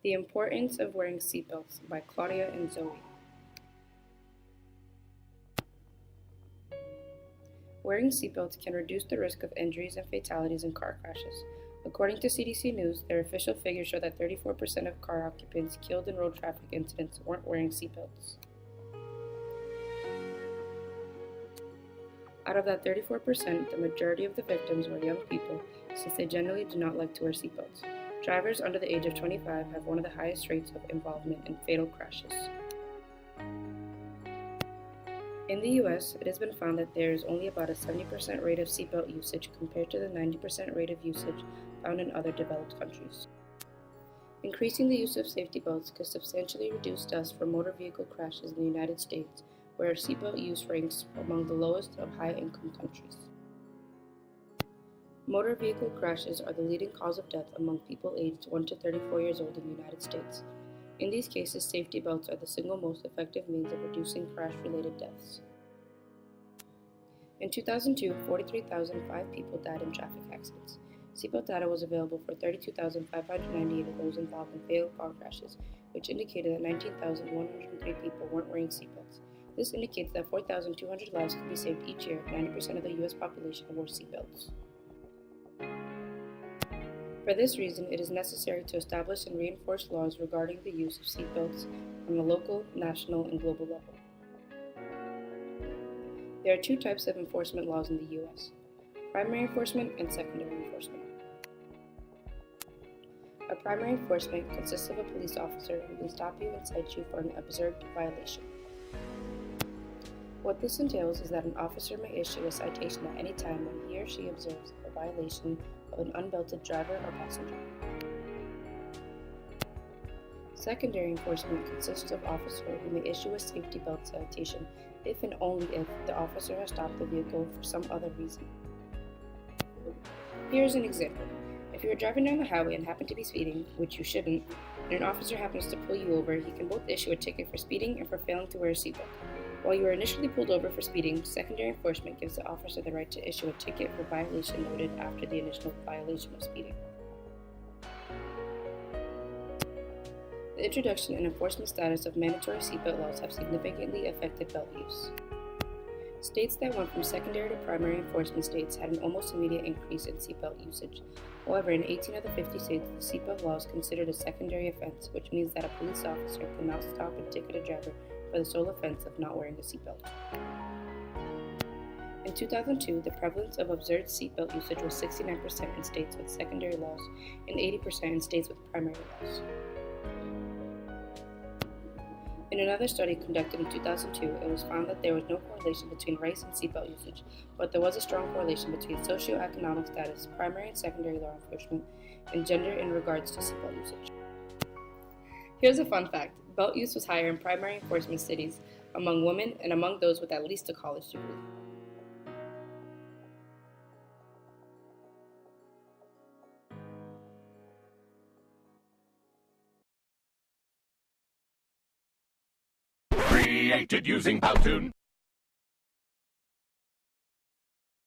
The Importance of Wearing Seatbelts by Claudia and Zoe. Wearing seatbelts can reduce the risk of injuries and fatalities in car crashes. According to CDC News, their official figures show that 34% of car occupants killed in road traffic incidents weren't wearing seatbelts. Out of that 34%, the majority of the victims were young people, since they generally do not like to wear seatbelts. Drivers under the age of 25 have one of the highest rates of involvement in fatal crashes. In the US, it has been found that there is only about a 70% rate of seatbelt usage compared to the 90% rate of usage found in other developed countries. Increasing the use of safety belts could substantially reduce deaths from motor vehicle crashes in the United States, where seatbelt use ranks among the lowest of high-income countries. Motor vehicle crashes are the leading cause of death among people aged 1 to 34 years old in the United States. In these cases, safety belts are the single most effective means of reducing crash-related deaths. In 2002, 43,005 people died in traffic accidents. Seatbelt data was available for 32,598 of those involved in fatal car crashes, which indicated that 19,103 people weren't wearing seatbelts. This indicates that 4,200 lives could be saved each year if 90% of the U.S. population wore seatbelts. For this reason, it is necessary to establish and reinforce laws regarding the use of seatbelts on a local, national, and global level. There are two types of enforcement laws in the U.S. Primary enforcement and secondary enforcement. A primary enforcement consists of a police officer who can stop you and cite you for an observed violation. What this entails is that an officer may issue a citation at any time when he or she observes a violation of an unbelted driver or passenger. Secondary enforcement consists of officer who may issue a safety belt citation if and only if the officer has stopped the vehicle for some other reason. Here's an example. If you are driving down the highway and happen to be speeding, which you shouldn't, and an officer happens to pull you over, he can both issue a ticket for speeding and for failing to wear a seatbelt. While you are initially pulled over for speeding, secondary enforcement gives the officer the right to issue a ticket for violation noted after the initial violation of speeding. The introduction and enforcement status of mandatory seatbelt laws have significantly affected belt use. States that went from secondary to primary enforcement states had an almost immediate increase in seatbelt usage. However, in 18 of the 50 states, the seatbelt law is considered a secondary offense, which means that a police officer cannot stop and ticket a driver for the sole offense of not wearing a seatbelt. In 2002, the prevalence of observed seatbelt usage was 69% in states with secondary laws and 80% in states with primary laws. In another study conducted in 2002, it was found that there was no correlation between race and seatbelt usage, but there was a strong correlation between socioeconomic status, primary and secondary law enforcement, and gender in regards to seatbelt usage. Here's a fun fact. Belt use was higher in primary enforcement cities among women and among those with at least a college degree. Created using Powtoon.